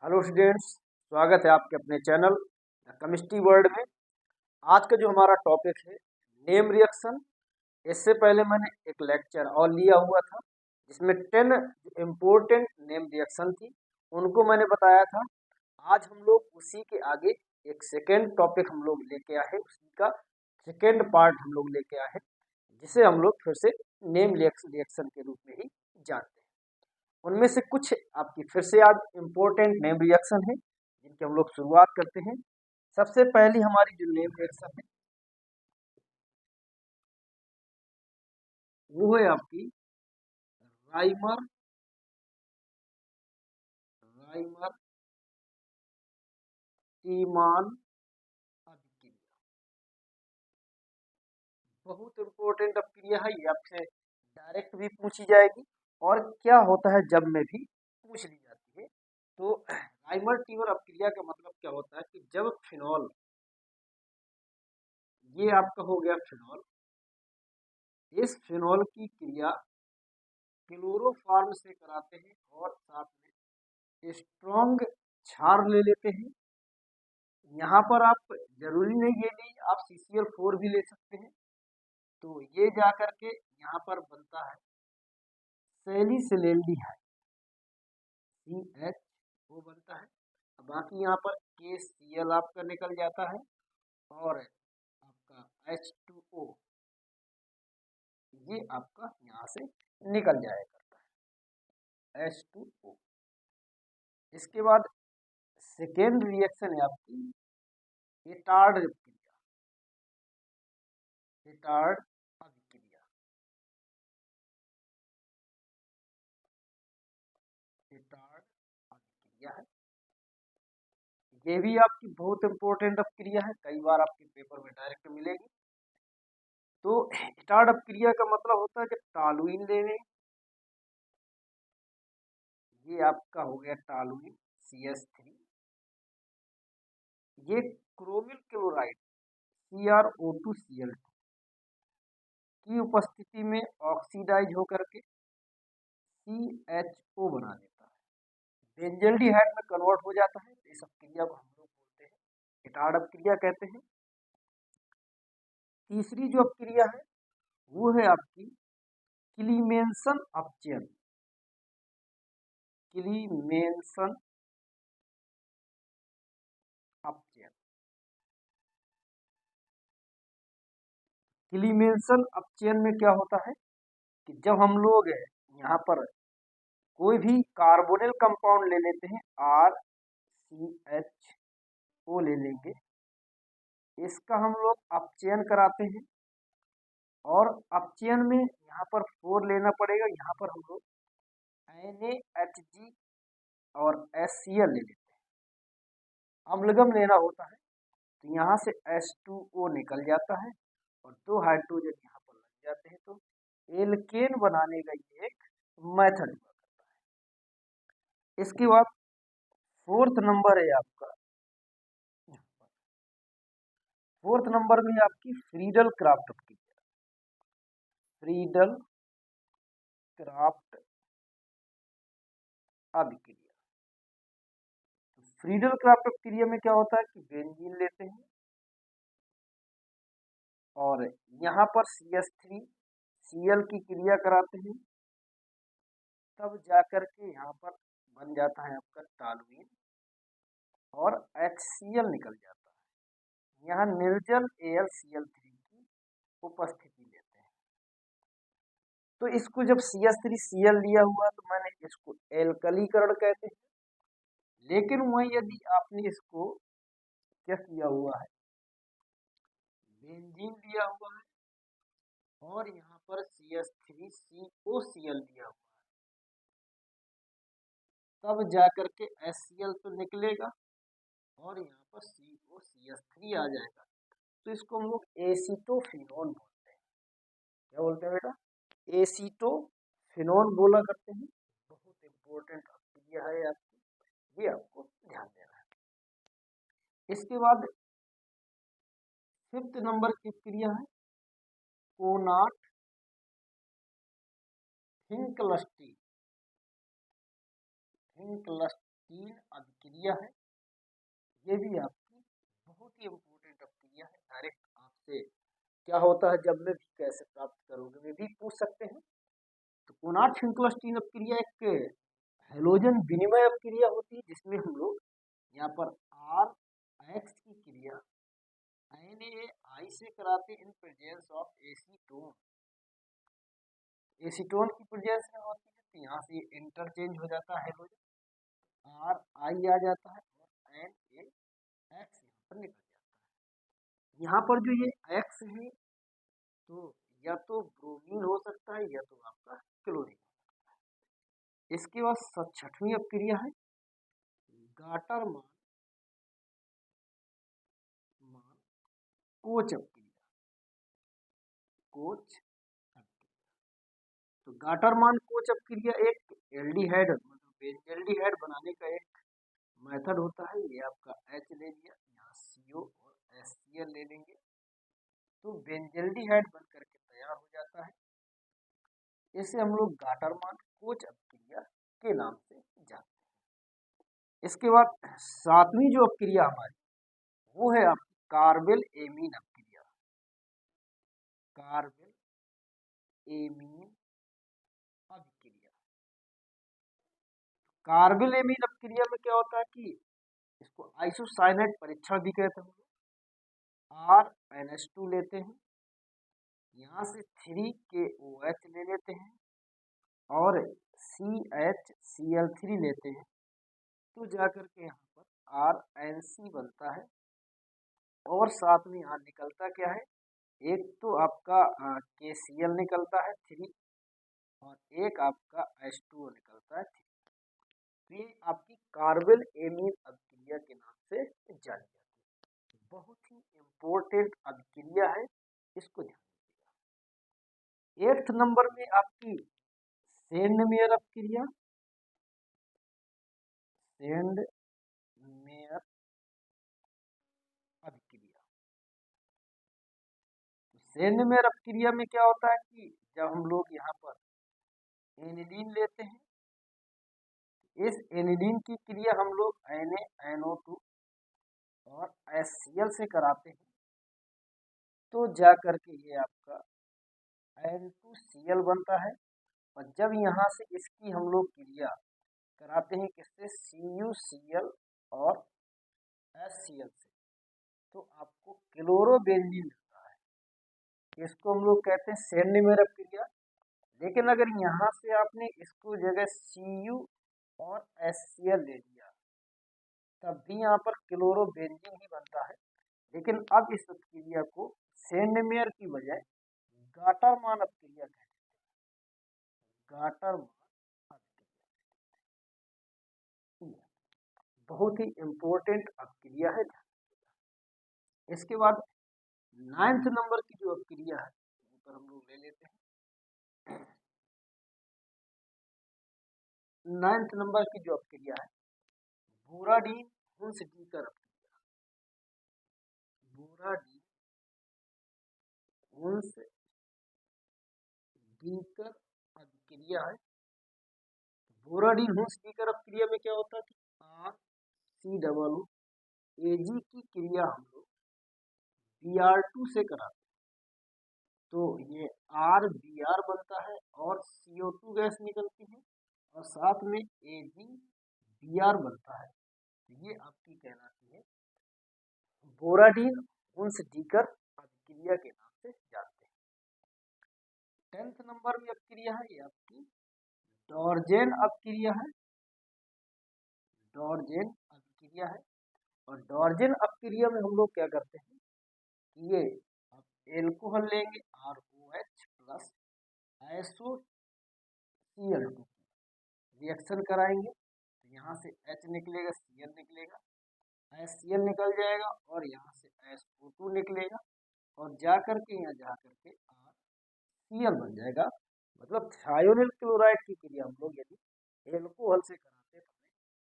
Hello students, स्वागत है आपके अपने चैनल द केमिस्ट्री वर्ल्ड में। आज का जो हमारा टॉपिक है नेम रिएक्शन। इससे पहले मैंने एक लेक्चर और लिया हुआ था जिसमें 10 इम्पोर्टेंट नेम रिएक्शन थी, उनको मैंने बताया था। आज हम लोग उसी के आगे एक सेकेंड टॉपिक हम लोग लेके आए, उसी का सेकेंड पार्ट हम लोग लेके आए, जिसे हम लोग फिर से नेम रिएक्शन के रूप में ही जानते हैं। उनमें से कुछ आपकी फिर से आज इम्पोर्टेंट नेम रिएक्शन है जिनकी हम लोग शुरुआत करते हैं। सबसे पहली हमारी जो नेम रिएक्शन है वो है आपकी राइमर राइमर टीमान अभिक्रिया। बहुत इम्पोर्टेंट अभिक्रिया है, ये आपसे डायरेक्ट भी पूछी जाएगी और क्या होता है जब में भी पूछ ली जाती है। तो राइमर टीमर अभिक्रिया का मतलब क्या होता है कि जब फिनॉल, ये आपका हो गया फिनॉल, इस फिनॉल की क्रिया क्लोरोफॉर्म से कराते हैं और साथ में स्ट्रॉन्ग क्षार ले लेते हैं। यहाँ पर आप जरूरी नहीं ये नहीं, आप CCl4 भी ले सकते हैं। तो ये जा करके यहाँ पर बनता है सैलिसिलेल्डिहाइड, CH वो बनता है। बाकी यहाँ पर KCl आपका निकल जाता है और आपका H2O ये आपका यहाँ से निकल जाया करता है, H2O। इसके बाद सेकेंड रिएक्शन है आपकी रिटार्ड अभिक्रिया। रिटार्ड अभिक्रिया रिटार्ड अभिक्रिया है। ये भी आपकी बहुत इंपॉर्टेंट अभिक्रिया है, कई बार आपके पेपर में डायरेक्ट मिलेगी। तो रिटार्ड अभिक्रिया का मतलब होता है जब टॉलुइन ले लें, ये आपका हो गया टॉलुइन CH3, ये क्रोमिल क्लोराइड CrO2Cl2 की उपस्थिति में ऑक्सीडाइज होकर के CHO बना देता है, बेंजल्डिहाइड में कन्वर्ट हो जाता है। इस अभिक्रिया को हम लोग बोलते हैं रिटार्ड अभिक्रिया कहते हैं। तीसरी जो अभिक्रिया है वो है आपकी क्लीमेंसन अपचयन। क्लीमेंसन अपचयन क्लीमेंसन अपचयन में क्या होता है कि जब हम लोग यहाँ पर कोई भी कार्बोनिल कंपाउंड ले लेते हैं, RCHO ले लेंगे, इसका हम लोग अपचयन कराते हैं और अपचयन में यहाँ पर 4 लेना पड़ेगा। यहाँ पर हम लोग NaHG और HCl ले लेते हैं। अम्लगम लेना होता है तो यहाँ से H2O निकल जाता है और 2 हाइड्रोजन यहाँ पर लग जाते हैं, तो एल्केन बनाने का ये एक मेथड हुआ करता है। इसके बाद फोर्थ नंबर है आपका, फोर्थ नंबर में आपकी फ्रीडल क्राफ्ट की, फ्रीडल क्राफ्ट अभिक्रिया। फ्रीडल क्राफ्ट अभिक्रिया में क्या होता है कि बेंजीन लेते हैं और यहाँ पर CH3Cl की क्रिया कराते हैं, तब जाकर के यहाँ पर बन जाता है आपका टॉलुइन और HCl निकल जाता है। यहाँ निर्जल AlCl3 की उपस्थिति लेते हैं। तो इसको जब CH3Cl लिया हुआ तो मैंने इसको एल्कलीकरण कहते हैं। लेकिन वहीं यदि आपने इसको क्या किया हुआ है, बेंजीन लिया हुआ है और यहाँ पर CH3COCl लिया हुआ है, तब जाकर के HCl तो निकलेगा और यहाँ पर COCH3 आ जाएगा। तो इसको हम लोग एसीटोफिनोन बोलते हैं। क्या बोलते हैं बेटा? एसीटोफिनोन बोला करते हैं। बहुत इंपॉर्टेंट अभिक्रिया है आपकी, ये आपको ध्यान देना है। इसके बाद फिफ्थ नंबर की क्रिया है कोनाट हिंकलस्टी तीन अभिक्रिया है। ये भी आपकी बहुत ही इम्पोर्टेंट अभिक्रिया है। डायरेक्ट आपसे क्या होता है जब में भी कैसे प्राप्त करोगे में भी पूछ सकते हैं। तो कोनार्ड फिंकलस्टीन अपक्रिया एक हेलोजन विनिमय अपक्रिया होती है, जिसमें हम लोग यहाँ पर आर एक्स की क्रिया NaI से कराते in presence of acetone. Acetone की प्रेजेंस में होती है, तो यहाँ से इंटरचेंज हो जाता है हेलोजन, आर आई आ जाता है और NaX यहाँ पर निकल जाता है। यहाँ पर जो ये X है तो या तो ब्रोमीन हो सकता है या तो आपका क्लोरीन। इसके बाद छठवीं अपक्रिया है गाटर मान कोच अपक्रिया। कोच अपक्रिया, तो गाटर मान कोच अपक्रिया एक एल्डिहाइड मतलब बेंजल्डिहाइड बनाने का एक मेथड होता है। ये आपका H ले लिया, यहाँ CO और HCl ले लेंगे तो बेंजल्डिहाइड बन करके तैयार हो जाता है। इसे हम लोग गाटरमान कोच अपक्रिया के नाम से जानते हैं। इसके बाद सातवीं जो अपक्रिया हमारी वो है आपकी कार्बेल एमीन अपक्रिया। कार्बेल एमीन अपक्रिया, कार्बेल एमीन अपक्रिया में क्या होता है कि इसको आइसोसाइनेट परीक्षण भी कहते हैं। RNH2 लेते हैं, यहाँ से 3KOH ले लेते हैं और CHCl3 लेते हैं, तो जाकर के यहाँ पर RNC बनता है। और साथ में यहाँ निकलता क्या है, एक तो आपका KCl निकलता है 3 और एक आपका H2O निकलता है 3। तो ये आपकी कार्बेल एमीन अभिक्रिया के नाम से जानी जाती है। बहुत ही इम्पोर्टेंट अभिक्रिया है, इसको ध्यान दीजिएगा। 8th नंबर में आपकी सेंडमेयर अपक्रिया। सेंडमेयर अभिक्रिया, सेंडमेयर अपक्रिया में क्या होता है कि जब हम लोग यहाँ पर एनिलीन लेते हैं, इस एनिलीन की क्रिया हम लोग NaNO2 और HCl से कराते हैं, तो जा करके ये आपका N2Cl बनता है। और जब यहाँ से इसकी हम लोग क्रिया कराते हैं किससे, CuCl और HCl से, तो आपको क्लोरोबेंजीन मिलता है। इसको हम लोग कहते हैं सेंडमेयर अपक्रिया। लेकिन अगर यहाँ से आपने इसको जगह Cu और HCl ले लिया तब भी यहाँ पर क्लोरोबेंजीन ही बनता है। लेकिन अब इस अपक्रिया को सेंडमेयर की बजाय गाटरमान अपक्रिया कहते हैं। गाटरमान अपक्रिया बहुत ही इम्पोर्टेंट अपक्रिया है। इसके बाद 9th नंबर की जो अपक्रिया है ऊपर हम लोग ले लेते हैं। 9th नंबर की जो अपक्रिया है बोराडीन हुंसडीकर अपक्रिया। बोराडीन हुंसडीकर अपक्रिया है। बोराडीन हुंसडीकर अपक्रिया में क्या होता है कि RCOOAg की क्रिया हम लोग Br2 से कराते हैं, तो ये RBr बनता है और CO2 गैस निकलती है और साथ में AgBr बनता है। तो ये आपकी कहलाती है बोराडीन हुंसडीकर अपक्रिया के नाम से जानते हैं। 10th नंबर में अपक्रिया है ये आपकी डॉर्जेन अपक्रिया है। डॉर्जेन अपक्रिया है और डॉर्जेन अपक्रिया में हम लोग क्या करते हैं कि ये आप एल्कोहल लेंगे ROH प्लस AiSO-Cl2 रिएक्शन कराएंगे, तो यहाँ से H निकलेगा, Cl निकलेगा, HCl निकल जाएगा और यहाँ से SO2 निकलेगा और जा करके यहाँ जा करके RCl बन जाएगा। मतलब थायोनिल क्लोराइड की क्रिया हम लोग यदि एल्कोहल से कराते हैं तो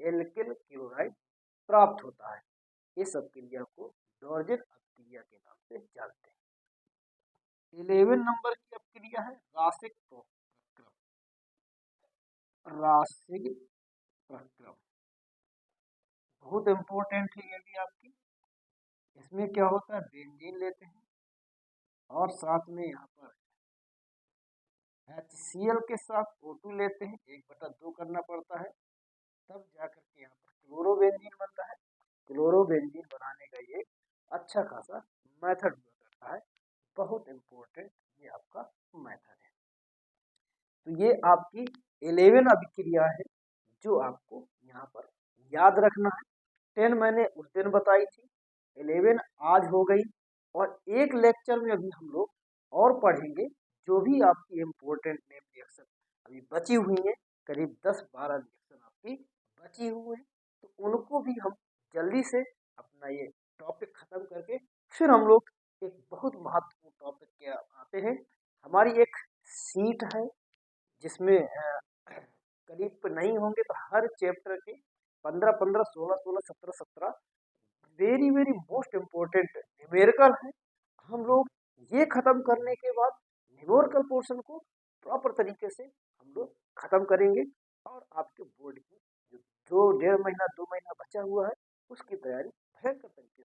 एल्किल क्लोराइड प्राप्त होता है। इस अपक्रिया को डॉर्जेन अपक्रिया के नाम से जानते हैं। 11 नंबर की अपक्रिया है रासिक प्रक्रम। रासिक प्रक्रम बहुत इम्पोर्टेंट है ये भी आपकी। इसमें क्या होता है, बेंजीन लेते हैं और साथ में यहाँ पर HCl के साथ O2 लेते हैं, 1/2 करना पड़ता है, तब जाकर के यहाँ पर क्लोरोबेंजीन बनता है। क्लोरोबेंजीन बनाने का ये अच्छा खासा मेथड हुआ करता है, बहुत इम्पोर्टेंट ये आपका मेथड है। तो ये आपकी 11 अभिक्रिया है जो आपको यहाँ पर याद रखना है। 10 मैंने उस दिन बताई थी, 11 आज हो गई, और एक लेक्चर में अभी हम लोग और पढ़ेंगे जो भी आपकी इम्पोर्टेंट नेम रिएक्शन अभी बची हुई है, करीब 10-12 रिएक्शन आपकी बची हुई है, तो उनको भी हम जल्दी से अपना ये टॉपिक खत्म करके फिर हम लोग एक बहुत महत्वपूर्ण टॉपिक के आते हैं। हमारी एक सीट है जिसमें करीब नहीं होंगे तो हर चैप्टर के 15-15, 16-16, 17-17 very very most important numerical है। हम लोग ये खत्म करने के बाद न्यूमेरिकल पोर्शन को प्रॉपर तरीके से हम लोग खत्म करेंगे, और आपके बोर्ड की जो 1.5 महीना 2 महीना बचा हुआ है उसकी तैयारी भयंकर तरीके